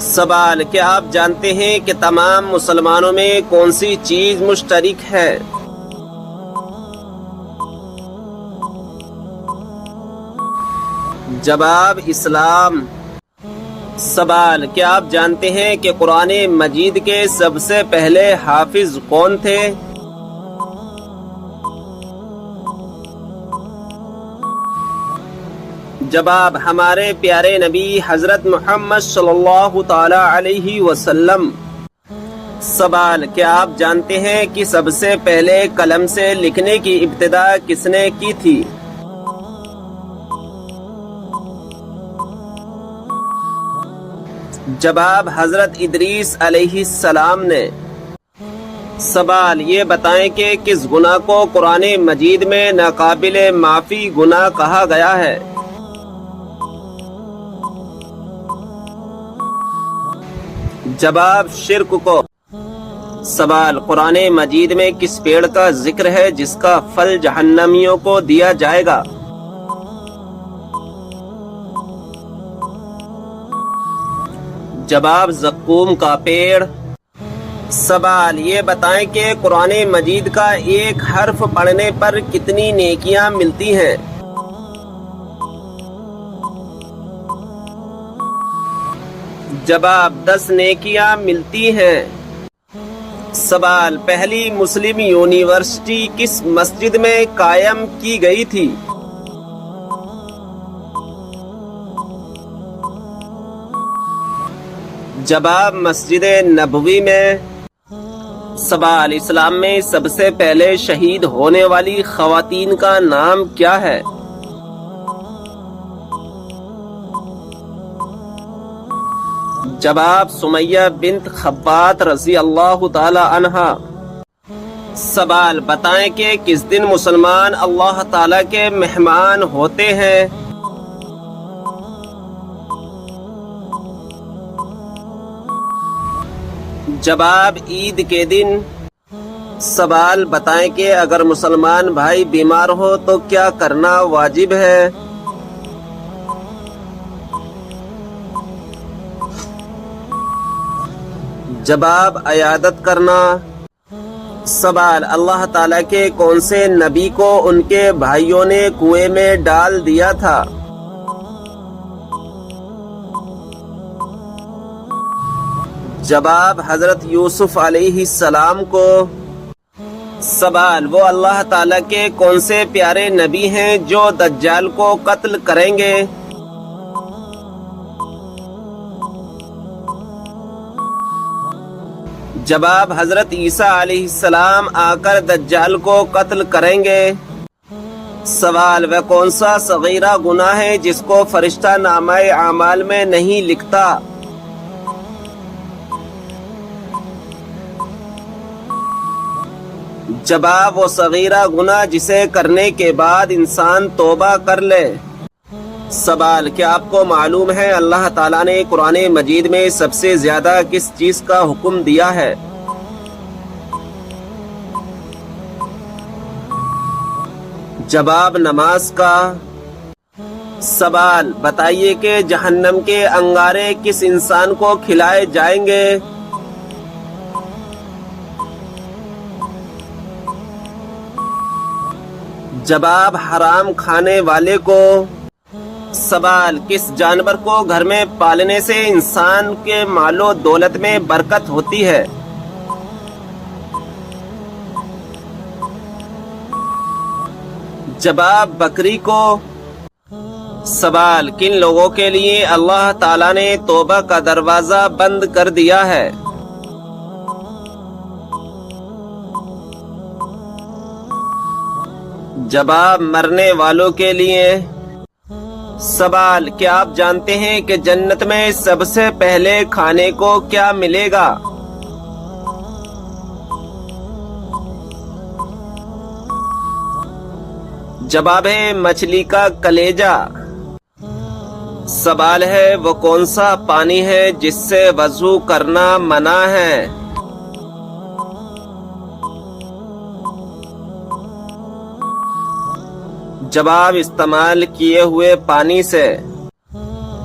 سوال: کیا آپ جانتے ہیں کہ تمام مسلمانوں میں کون سی چیز مشترک ہے؟ جواب: اسلام۔ سوال: کیا آپ جانتے ہیں کہ قرآن مجید کے سب سے پہلے حافظ کون تھے؟ جواب: ہمارے پیارے نبی حضرت محمد صلی اللہ تعالی علیہ وسلم۔ سوال: کیا آپ جانتے ہیں کہ سب سے پہلے قلم سے لکھنے کی ابتدا کس نے کی تھی؟ جواب: حضرت ادریس علیہ السلام نے۔ سوال: یہ بتائیں کہ کس گناہ کو قرآن مجید میں ناقابل معافی گناہ کہا گیا ہے؟ جواب: شرک کو۔ سوال: قرآن مجید میں کس پیڑ کا ذکر ہے جس کا پھل جہنمیوں کو دیا جائے گا؟ جواب: زقوم کا پیڑ۔ سوال: یہ بتائیں کہ قرآن مجید کا ایک حرف پڑھنے پر کتنی نیکیاں ملتی ہیں؟ جواب: 10 نیکیاں ملتی ہیں۔ سوال: پہلی مسلم یونیورسٹی کس مسجد میں قائم کی گئی تھی؟ جواب: مسجد نبوی میں۔ سوال: اسلام میں سب سے پہلے شہید ہونے والی خواتین کا نام کیا ہے؟ جواب: سمیہ بنت خبات رضی اللہ تعالی عنہا۔ سوال: بتائیں کہ کس دن مسلمان اللہ تعالی کے مہمان ہوتے ہیں؟ جواب: عید کے دن۔ سوال: بتائیں کہ اگر مسلمان بھائی بیمار ہو تو کیا کرنا واجب ہے؟ جواب: عیادت کرنا۔ سوال: اللہ تعالیٰ کے کون سے نبی کو ان کے بھائیوں نے کنویں میں ڈال دیا تھا؟ جواب: حضرت یوسف علیہ السلام کو۔ سوال: وہ اللہ تعالیٰ کے کون سے پیارے نبی ہیں جو دجال کو قتل کریں گے؟ جواب: حضرت عیسیٰ علیہ السلام آ کر دجال کو قتل کریں گے۔ سوال: وہ کون سا صغیرہ گناہ ہے جس کو فرشتہ نامہ اعمال میں نہیں لکھتا؟ جواب: وہ صغیرہ گناہ جسے کرنے کے بعد انسان توبہ کر لے۔ سوال: کیا آپ کو معلوم ہے اللہ تعالیٰ نے قرآن مجید میں سب سے زیادہ کس چیز کا حکم دیا ہے؟ جواب: نماز کا۔ سوال: بتائیے کہ جہنم کے انگارے کس انسان کو کھلائے جائیں گے؟ جواب: حرام کھانے والے کو۔ سوال: کس جانور کو گھر میں پالنے سے انسان کے مال و دولت میں برکت ہوتی ہے؟ جواب: بکری کو۔ سوال: کن لوگوں کے لیے اللہ تعالیٰ نے توبہ کا دروازہ بند کر دیا ہے؟ جواب: مرنے والوں کے لیے۔ سوال: کیا آپ جانتے ہیں کہ جنت میں سب سے پہلے کھانے کو کیا ملے گا؟ جواب ہے مچھلی کا کلیجہ۔ سوال ہے وہ کون سا پانی ہے جس سے وضو کرنا منع ہے؟ جواب: استعمال کیے ہوئے پانی سے۔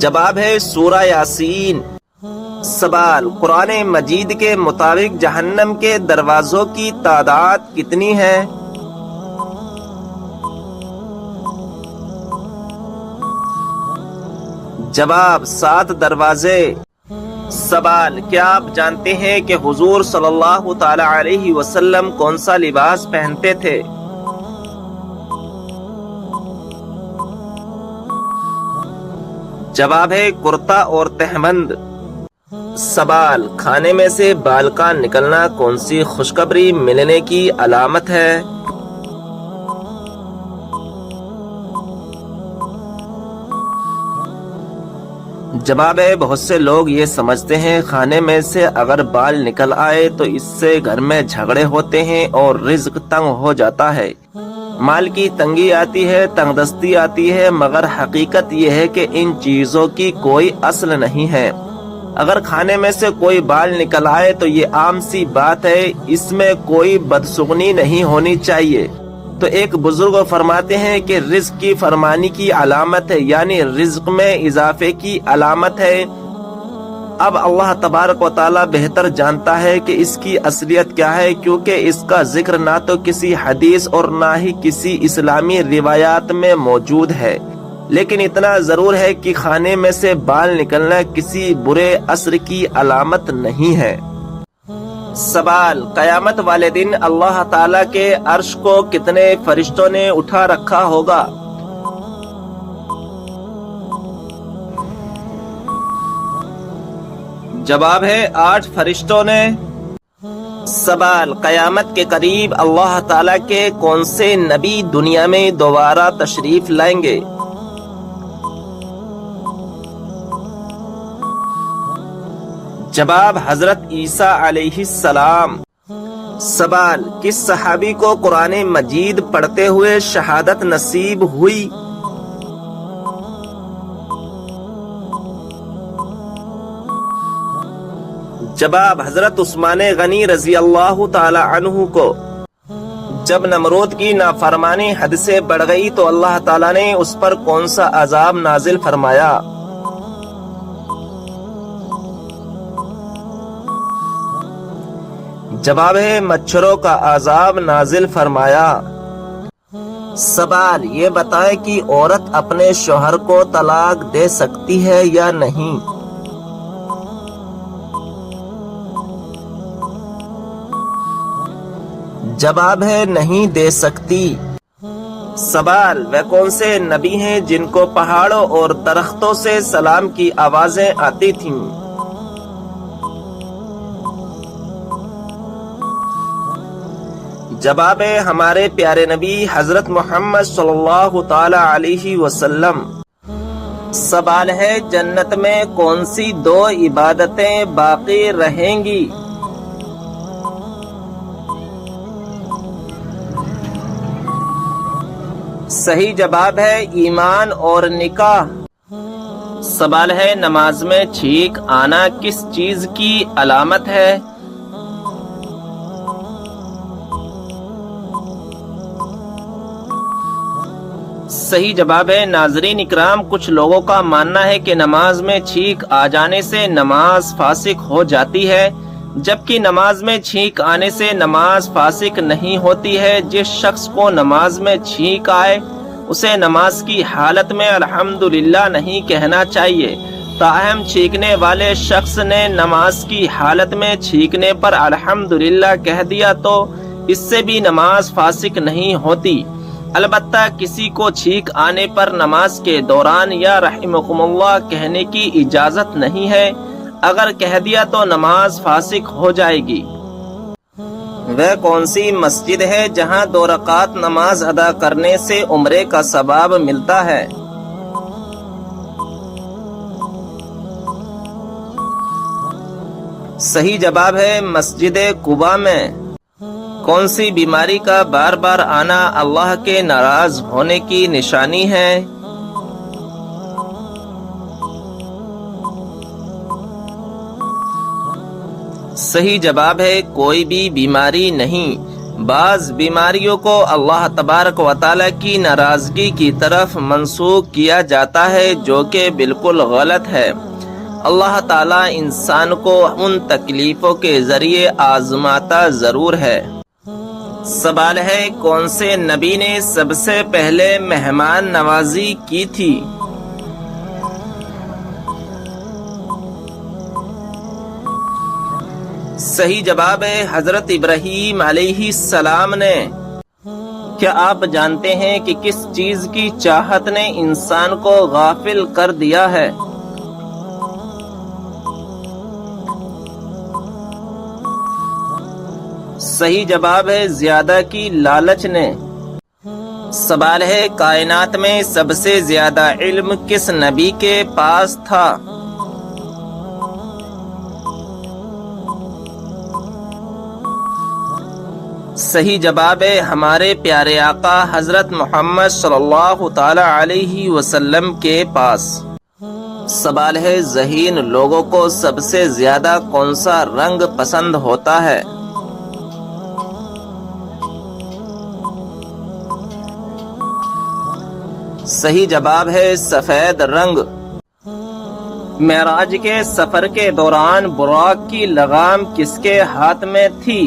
جواب ہے سورہ یاسین۔ سوال، قرآن مجید کے مطابق جہنم کے دروازوں کی تعداد کتنی ہے؟ جواب 7 دروازے۔ سوال، کیا آپ جانتے ہیں کہ حضور صلی اللہ تعالی علیہ وسلم کون سا لباس پہنتے تھے؟ جواب ہے کرتا اور تہبند۔ سوال، کھانے میں سے بال کا نکلنا کون سی خوشخبری ملنے کی علامت ہے؟ جواب ہے بہت سے لوگ یہ سمجھتے ہیں کھانے میں سے اگر بال نکل آئے تو اس سے گھر میں جھگڑے ہوتے ہیں اور رزق تنگ ہو جاتا ہے، مال کی تنگی آتی ہے، تنگ دستی آتی ہے، مگر حقیقت یہ ہے کہ ان چیزوں کی کوئی اصل نہیں ہے۔ اگر کھانے میں سے کوئی بال نکل آئے تو یہ عام سی بات ہے، اس میں کوئی بدسگنی نہیں ہونی چاہیے۔ تو ایک بزرگ فرماتے ہیں کہ رزق کی فرمانی کی علامت ہے، یعنی رزق میں اضافے کی علامت ہے۔ اب اللہ تبارک و تعالی بہتر جانتا ہے کہ اس کی اصلیت کیا ہے، کیونکہ اس کا ذکر نہ تو کسی حدیث اور نہ ہی کسی اسلامی روایات میں موجود ہے، لیکن اتنا ضرور ہے کہ کھانے میں سے بال نکلنا کسی برے اثر کی علامت نہیں ہے۔ سوال، قیامت والے دن اللہ تعالی کے عرش کو کتنے فرشتوں نے اٹھا رکھا ہوگا؟ جواب ہے 8 فرشتوں نے۔ سوال، قیامت کے قریب اللہ تعالی کے کون سے نبی دنیا میں دوبارہ تشریف لائیں گے؟ جواب حضرت عیسیٰ علیہ السلام۔ سوال، کس صحابی کو قرآن مجید پڑھتے ہوئے شہادت نصیب ہوئی؟ جواب حضرت عثمان غنی رضی اللہ تعالی عنہ کو۔ جب نمرود کی نافرمانی حد سے بڑھ گئی تو اللہ تعالی نے اس پر کون سا عذاب نازل فرمایا؟ جواب ہے مچھروں کا عذاب نازل فرمایا۔ سوال، یہ بتائیں کہ عورت اپنے شوہر کو طلاق دے سکتی ہے یا نہیں؟ جواب ہے نہیں دے سکتی۔ سوال، وہ کون سے نبی ہیں جن کو پہاڑوں اور درختوں سے سلام کی آوازیں آتی تھیں؟ جواب ہے ہمارے پیارے نبی حضرت محمد صلی اللہ تعالی علیہ وسلم۔ سوال ہے جنت میں کون سی 2 عبادتیں باقی رہیں گی؟ صحیح جواب ہے ایمان اور نکاح۔ سوال ہے نماز میں چھینک آنا کس چیز کی علامت ہے؟ صحیح جواب ہے ناظرین اکرام، کچھ لوگوں کا ماننا ہے کہ نماز میں چھینک آ جانے سے نماز فاسق ہو جاتی ہے، جبکہ نماز میں چھینک آنے سے نماز فاسق نہیں ہوتی ہے۔ جس شخص کو نماز میں چھینک آئے اسے نماز کی حالت میں الحمدللہ نہیں کہنا چاہیے، تاہم چھینکنے والے شخص نے نماز کی حالت میں چھینکنے پر الحمدللہ کہہ دیا تو اس سے بھی نماز فاسق نہیں ہوتی۔ البتہ کسی کو چھینک آنے پر نماز کے دوران یا رحمکم اللہ کہنے کی اجازت نہیں ہے، اگر کہہ دیا تو نماز فاسق ہو جائے گی۔ وہ کون سی مسجد ہے جہاں 2 رکعت نماز ادا کرنے سے عمرے کا ثواب ملتا ہے؟ صحیح جواب ہے مسجد قباء میں۔ کون سی بیماری کا بار بار آنا اللہ کے ناراض ہونے کی نشانی ہے؟ صحیح جواب ہے کوئی بھی بیماری نہیں، بعض بیماریوں کو اللہ تبارک و تعالی کی ناراضگی کی طرف منسوخ کیا جاتا ہے، جو کہ بالکل غلط ہے۔ اللہ تعالیٰ انسان کو ان تکلیفوں کے ذریعے آزماتا ضرور ہے۔ سوال ہے، کون سے نبی نے سب سے پہلے مہمان نوازی کی تھی؟ صحیح جواب ہے حضرت ابراہیم علیہ السلام نے۔ کیا آپ جانتے ہیں کہ کس چیز کی چاہت نے انسان کو غافل کر دیا ہے؟ صحیح جواب ہے زیادہ کی لالچ نے۔ سوال ہے، کائنات میں سب سے زیادہ علم کس نبی کے پاس تھا؟ صحیح جواب ہے ہمارے پیارے آقا حضرت محمد صلی اللہ تعالی علیہ وسلم کے پاس۔ سوال ہے، ذہین لوگوں کو سب سے زیادہ کون سا رنگ پسند ہوتا ہے؟ صحیح جواب ہے سفید رنگ۔ معراج کے سفر کے دوران براق کی لگام کس کے ہاتھ میں تھی؟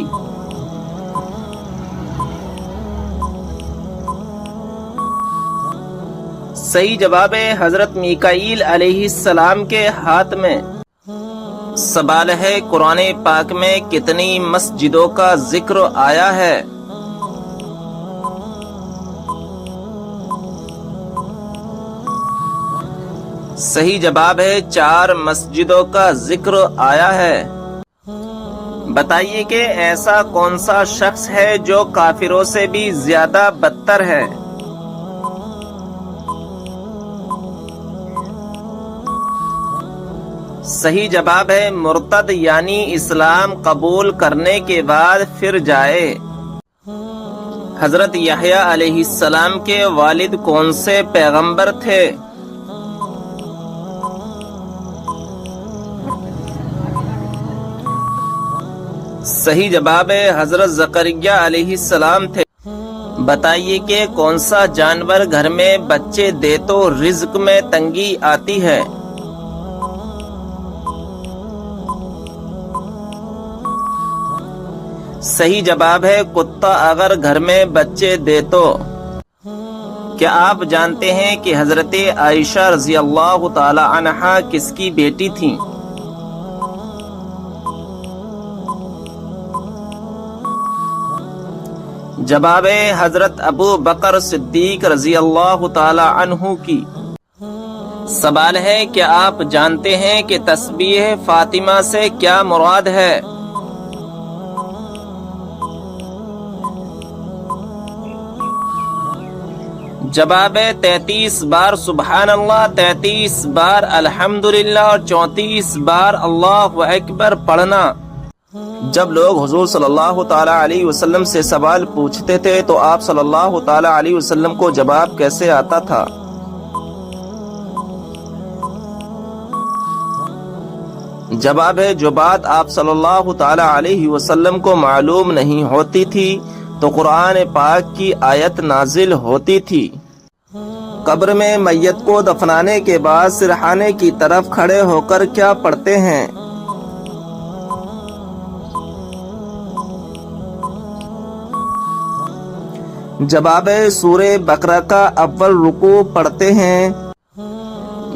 صحیح جواب ہے حضرت میکائیل علیہ السلام کے ہاتھ میں۔ سوال ہے، قرآن پاک میں کتنی مسجدوں کا ذکر آیا ہے؟ صحیح جواب ہے 4 مسجدوں کا ذکر آیا ہے۔ بتائیے کہ ایسا کون سا شخص ہے جو کافروں سے بھی زیادہ بدتر ہے؟ صحیح جواب ہے مرتد، یعنی اسلام قبول کرنے کے بعد پھر جائے۔ حضرت یحییٰ علیہ السلام کے والد کون سے پیغمبر تھے؟ صحیح جواب ہے حضرت زکریا علیہ السلام تھے۔ بتائیے کہ کون سا جانور گھر میں بچے دے تو رزق میں تنگی آتی ہے؟ صحیح جواب ہے کتا اگر گھر میں بچے دے تو۔ کیا آپ جانتے ہیں کہ حضرت عائشہ رضی اللہ تعالی عنہا کس کی بیٹی تھیں؟ جواب ہے حضرت ابو بکر صدیق رضی اللہ تعالی عنہ کی۔ سوال ہے، کیا آپ جانتے ہیں کہ تسبیح فاطمہ سے کیا مراد ہے؟ جواب ہے 33 بار سبحان اللہ، 33 بار الحمدللہ اور 34 بار اللہ اکبر پڑھنا۔ جب لوگ حضور صلی اللہ تعالی علیہ وسلم سے سوال پوچھتے تھے تو آپ صلی اللہ تعالی علیہ وسلم کو جواب کیسے آتا تھا؟ جواب ہے جو بات آپ صلی اللہ تعالی علیہ وسلم کو معلوم نہیں ہوتی تھی تو قرآن پاک کی آیت نازل ہوتی تھی۔ قبر میں میت کو دفنانے کے بعد سرحانے کی طرف کھڑے ہو کر کیا پڑھتے ہیں؟ جواب ہے سورہ بقرہ کا اول رکوع پڑھتے ہیں۔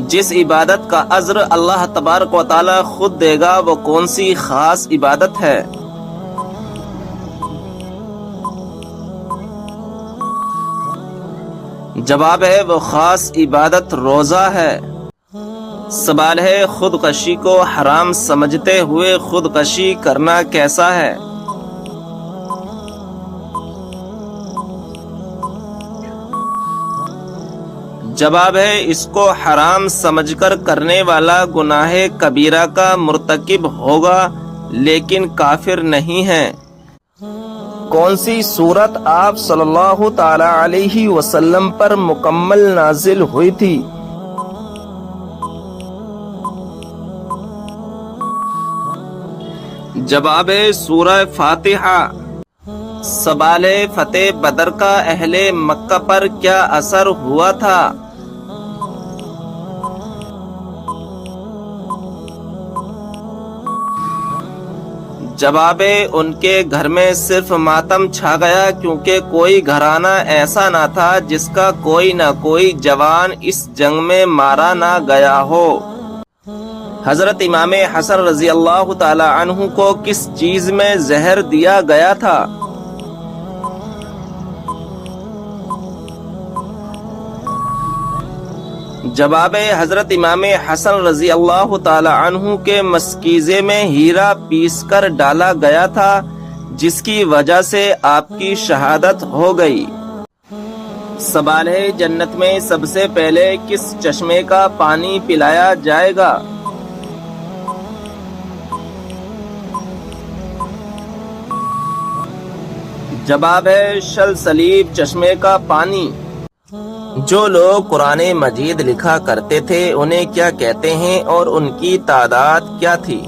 جس عبادت کا اجر اللہ تبارک و تعالی خود دے گا وہ کون سی خاص عبادت ہے؟ جواب ہے وہ خاص عبادت روزہ ہے۔ سوال ہے خودکشی کو حرام سمجھتے ہوئے خودکشی کرنا کیسا ہے؟ جواب ہے اس کو حرام سمجھ کر کرنے والا گناہ کبیرہ کا مرتکب ہوگا لیکن کافر نہیں ہے۔ کون سی سورت آپ صلی اللہ تعالی علیہ وسلم پر مکمل نازل ہوئی تھی؟ جواب ہے سورہ فاتحہ۔ سوال ہے فتح بدر کا اہل مکہ پر کیا اثر ہوا تھا؟ جواب ہے ان کے گھر میں صرف ماتم چھا گیا کیونکہ کوئی گھرانہ ایسا نہ تھا جس کا کوئی نہ کوئی جوان اس جنگ میں مارا نہ گیا ہو۔ حضرت امام حسن رضی اللہ تعالی عنہ کو کس چیز میں زہر دیا گیا تھا؟ جواب حضرت امام حسن رضی اللہ تعالی عنہ کے مشکیزے میں ہیرا پیس کر ڈالا گیا تھا جس کی وجہ سے آپ کی شہادت ہو گئی۔ سوال ہے جنت میں سب سے پہلے کس چشمے کا پانی پلایا جائے گا؟ جواب ہے سلسلیب چشمے کا پانی۔ جو لوگ قرآن مجید لکھا کرتے تھے انہیں کیا کہتے ہیں اور ان کی تعداد کیا تھی؟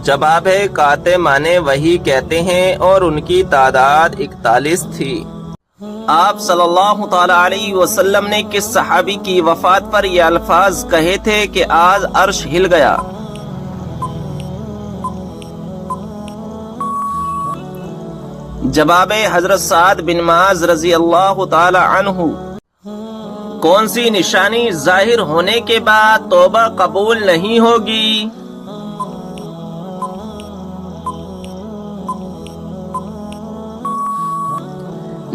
جواب ہے کاتمان وحی کہتے ہیں اور ان کی تعداد 41 تھی۔ آپ صلی اللہ تعالی علیہ وسلم نے کس صحابی کی وفات پر یہ الفاظ کہے تھے کہ آج عرش ہل گیا؟ جواب حضرت سعد بن معاذ رضی اللہ تعالی عنہ۔ کون سی نشانی ظاہر ہونے کے بعد توبہ قبول نہیں ہوگی؟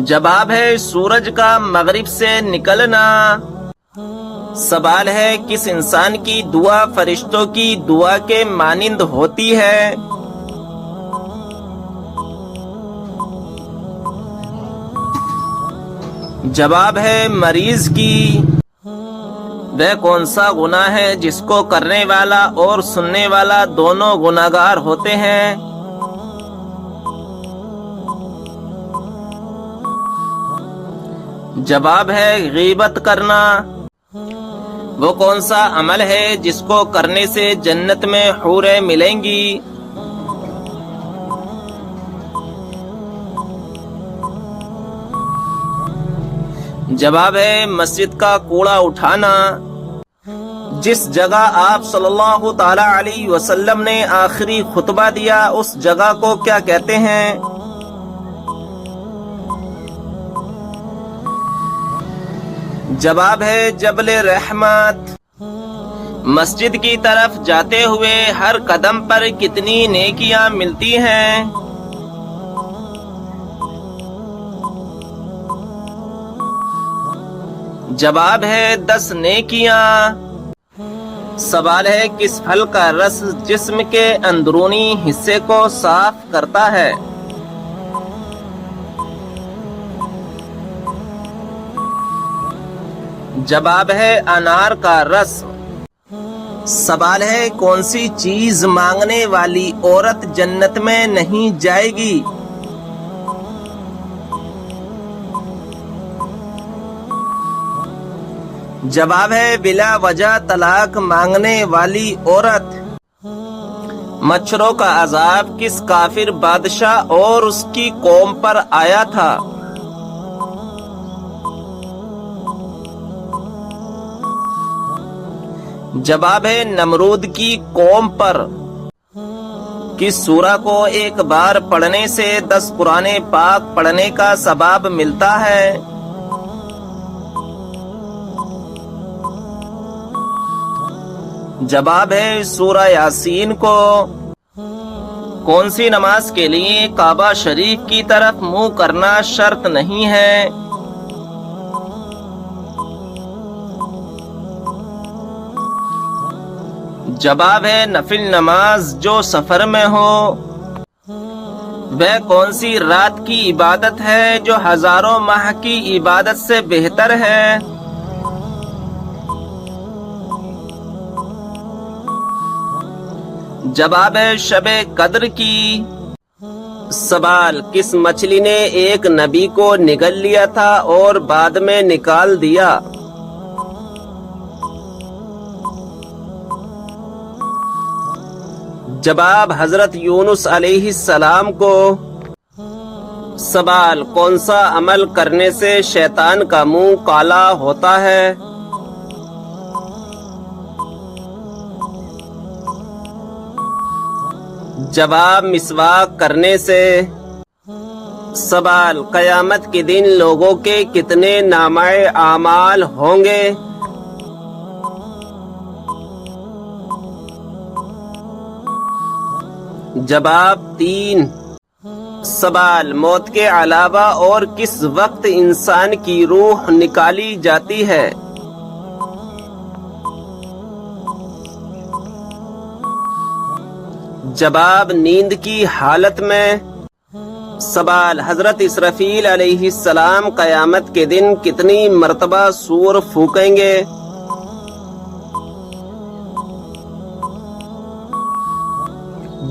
جواب ہے سورج کا مغرب سے نکلنا۔ سوال ہے کس انسان کی دعا فرشتوں کی دعا کے مانند ہوتی ہے؟ جواب ہے مریض کی۔ وہ کون سا گناہ ہے جس کو کرنے والا اور سننے والا دونوں گناہگار ہوتے ہیں؟ جواب ہے غیبت کرنا۔ وہ کون سا عمل ہے جس کو کرنے سے جنت میں حوریں ملیں گی؟ جواب ہے مسجد کا کوڑا اٹھانا۔ جس جگہ آپ صلی اللہ تعالی علیہ وسلم نے آخری خطبہ دیا اس جگہ کو کیا کہتے ہیں؟ جواب ہے جبل رحمت۔ مسجد کی طرف جاتے ہوئے ہر قدم پر کتنی نیکیاں ملتی ہیں؟ جواب ہے 10 نیکیاں۔ سوال ہے کس پھل کا رس جسم کے اندرونی حصے کو صاف کرتا ہے؟ جواب ہے انار کا رس۔ سوال ہے کون سی چیز مانگنے والی عورت جنت میں نہیں جائے گی؟ جواب ہے بلا وجہ طلاق مانگنے والی عورت۔ مچھروں کا عذاب کس کافر بادشاہ اور اس کی قوم پر آیا تھا؟ جواب ہے نمرود کی قوم پر۔ کس سورہ کو ایک بار پڑھنے سے 10 قرآن پاک پڑھنے کا ثواب ملتا ہے؟ جواب ہے سورہ یاسین کو۔ کون سی نماز کے لیے کعبہ شریف کی طرف منہ کرنا شرط نہیں ہے؟ جواب ہے نفل نماز جو سفر میں ہو۔ وہ کون سی رات کی عبادت ہے جو ہزاروں ماہ کی عبادت سے بہتر ہے؟ جواب ہے شب قدر کی۔ سوال کس مچھلی نے ایک نبی کو نگل لیا تھا اور بعد میں نکال دیا؟ جواب حضرت یونس علیہ السلام کو سوال کون سا عمل کرنے سے شیطان کا منہ کالا ہوتا ہے؟ جواب مسواک کرنے سے۔ سوال قیامت کے دن لوگوں کے کتنے نامہ اعمال ہوں گے؟ جواب 3۔ سوال موت کے علاوہ اور کس وقت انسان کی روح نکالی جاتی ہے؟ جواب نیند کی حالت میں۔ سوال حضرت اسرافیل علیہ السلام قیامت کے دن کتنی مرتبہ سور پھونکیں گے؟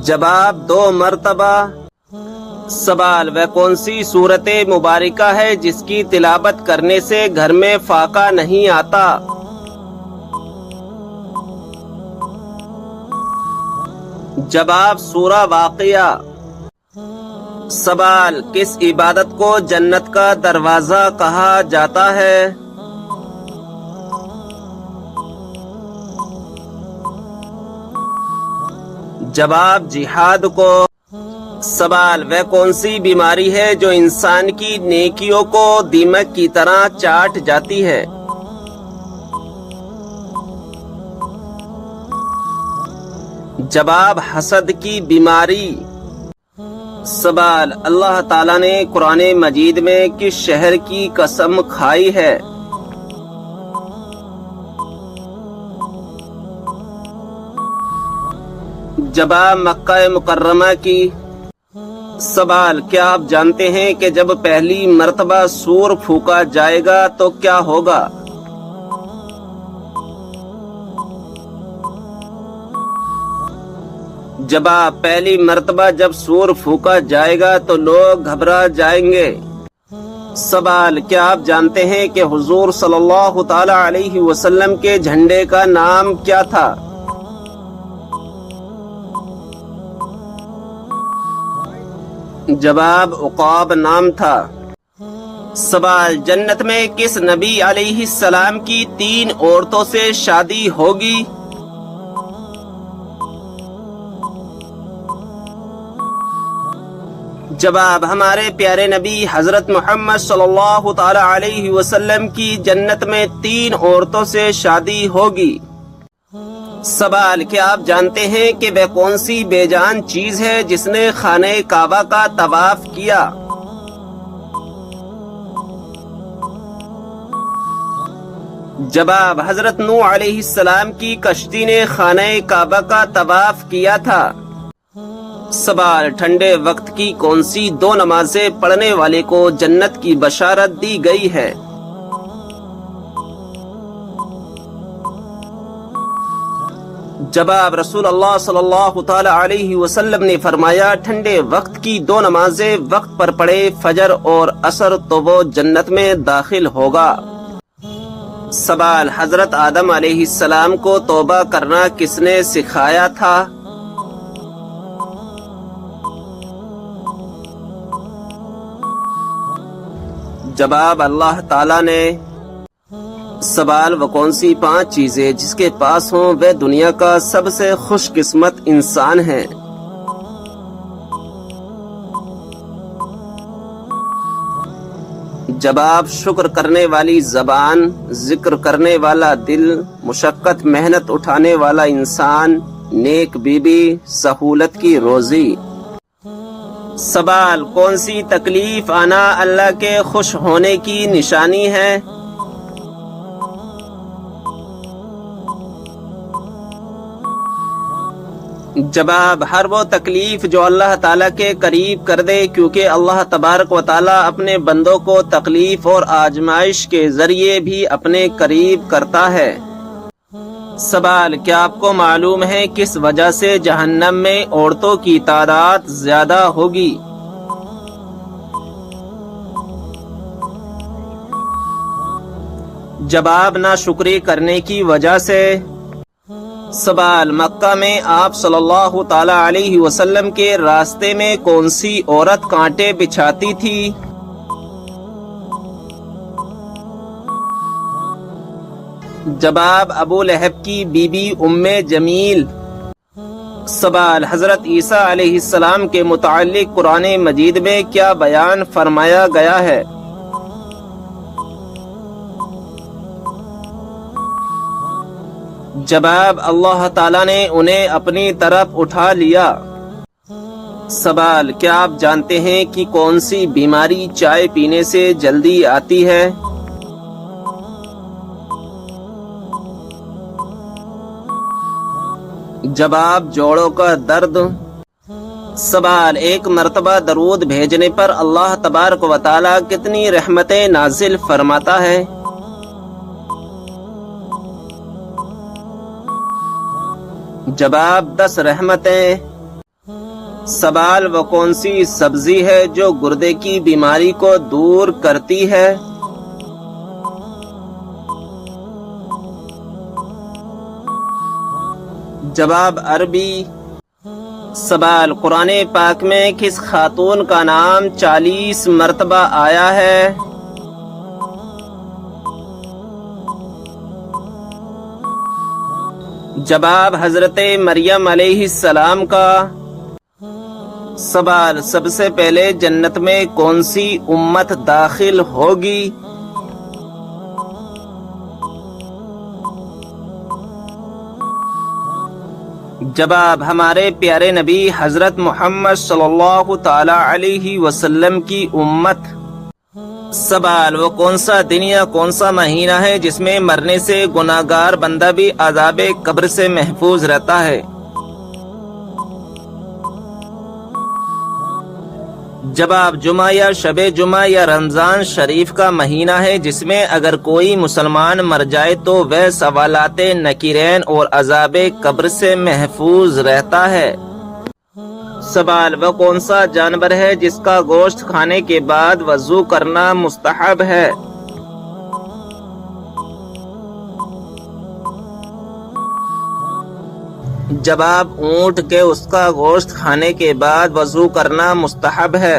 جواب 2 مرتبہ۔ سوال وہ کون سی سورت مبارکہ ہے جس کی تلاوت کرنے سے گھر میں فاقہ نہیں آتا؟ جواب سورہ واقعہ۔ سوال کس عبادت کو جنت کا دروازہ کہا جاتا ہے؟ جواب جہاد کو۔ سوال وہ کون سی بیماری ہے جو انسان کی نیکیوں کو دیمک کی طرح چاٹ جاتی ہے؟ جواب حسد کی بیماری۔ سوال اللہ تعالیٰ نے قرآن مجید میں کس شہر کی قسم کھائی ہے؟ جواب مکہ مکرمہ کی۔ سوال کیا آپ جانتے ہیں کہ جب پہلی مرتبہ سور پھونکا جائے گا تو کیا ہوگا؟ جواب پہلی مرتبہ جب سور پھونکا جائے گا تو لوگ گھبرا جائیں گے۔ سوال کیا آپ جانتے ہیں کہ حضور صلی اللہ تعالی علیہ وسلم کے جھنڈے کا نام کیا تھا؟ جواب عقاب نام تھا۔ سوال جنت میں کس نبی علیہ السلام کی 3 عورتوں سے شادی ہوگی؟ جواب ہمارے پیارے نبی حضرت محمد صلی اللہ تعالی علیہ وسلم کی جنت میں 3 عورتوں سے شادی ہوگی۔ سوال کیا آپ جانتے ہیں کہ وہ کون سی بے جان چیز ہے جس نے خانہ کعبہ کا طواف کیا؟ جواب حضرت نوح علیہ السلام کی کشتی نے خانہ کعبہ کا طواف کیا تھا۔ سوال ٹھنڈے وقت کی کون سی 2 نمازیں پڑھنے والے کو جنت کی بشارت دی گئی ہے؟ جواب رسول اللہ صلی اللہ تعالی علیہ وسلم نے فرمایا ٹھنڈے وقت کی 2 نمازیں وقت پر پڑھے فجر اور عصر تو وہ جنت میں داخل ہوگا۔ سوال حضرت آدم علیہ السلام کو توبہ کرنا کس نے سکھایا تھا؟ جواب اللہ تعالیٰ نے۔ سوال وہ کون سی 5 چیزیں جس کے پاس ہوں وہ دنیا کا سب سے خوش قسمت انسان ہے؟ جواب شکر کرنے والی زبان، ذکر کرنے والا دل، مشقت محنت اٹھانے والا انسان، نیک بیوی، سہولت کی روزی۔ سوال کون سی تکلیف آنا اللہ کے خوش ہونے کی نشانی ہے؟ جواب ہر وہ تکلیف جو اللہ تعالیٰ کے قریب کر دے، کیونکہ اللہ تبارک و تعالیٰ اپنے بندوں کو تکلیف اور آزمائش کے ذریعے بھی اپنے قریب کرتا ہے۔ سوال کیا آپ کو معلوم ہے کس وجہ سے جہنم میں عورتوں کی تعداد زیادہ ہوگی؟ جواب ناشکری کرنے کی وجہ سے۔ سوال: مکہ میں آپ صلی اللہ تعالی علیہ وسلم کے راستے میں کون سی عورت کانٹے بچھاتی تھی؟ جواب: ابو لہب کی بیوی ام جمیل۔ سوال: حضرت عیسیٰ علیہ السلام کے متعلق قرآن مجید میں کیا بیان فرمایا گیا ہے؟ جواب: اللہ تعالیٰ نے انہیں اپنی طرف اٹھا لیا۔ سوال: کیا آپ جانتے ہیں کہ کون سی بیماری چائے پینے سے جلدی آتی ہے؟ جواب: جوڑوں کا درد۔ سوال: ایک مرتبہ درود بھیجنے پر اللہ تبارک و تعالیٰ کتنی رحمتیں نازل فرماتا ہے؟ جواب: 10 رحمتیں۔ سوال: وہ کون سی سبزی ہے جو گردے کی بیماری کو دور کرتی ہے؟ جواب: عربی۔ سوال: قرآن پاک میں کس خاتون کا نام 40 مرتبہ آیا ہے؟ جواب: حضرت مریم علیہ السلام کا۔ سوال: سب سے پہلے جنت میں کون سی امت داخل ہوگی؟ جواب: ہمارے پیارے نبی حضرت محمد صلی اللہ تعالی علیہ وسلم کی امت۔ سوال: وہ کون سا دن یا کون سا مہینہ ہے جس میں مرنے سے گناہگار بندہ بھی عذاب قبر سے محفوظ رہتا ہے؟ جواب: جمعہ یا شب جمعہ یا رمضان شریف کا مہینہ ہے جس میں اگر کوئی مسلمان مر جائے تو وہ سوالات نکیرین اور عذاب قبر سے محفوظ رہتا ہے۔ سوال: وہ کون سا جانور ہے جس کا گوشت کھانے کے بعد وضو کرنا مستحب ہے؟ جواب: اونٹ کے اس کا گوشت کھانے کے بعد وضو کرنا مستحب ہے۔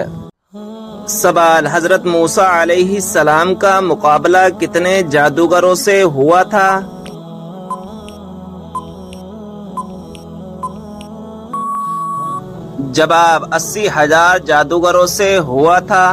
سوال: حضرت موسیٰ علیہ السلام کا مقابلہ کتنے جادوگروں سے ہوا تھا؟ جواب: 80,000 جادوگروں سے ہوا تھا۔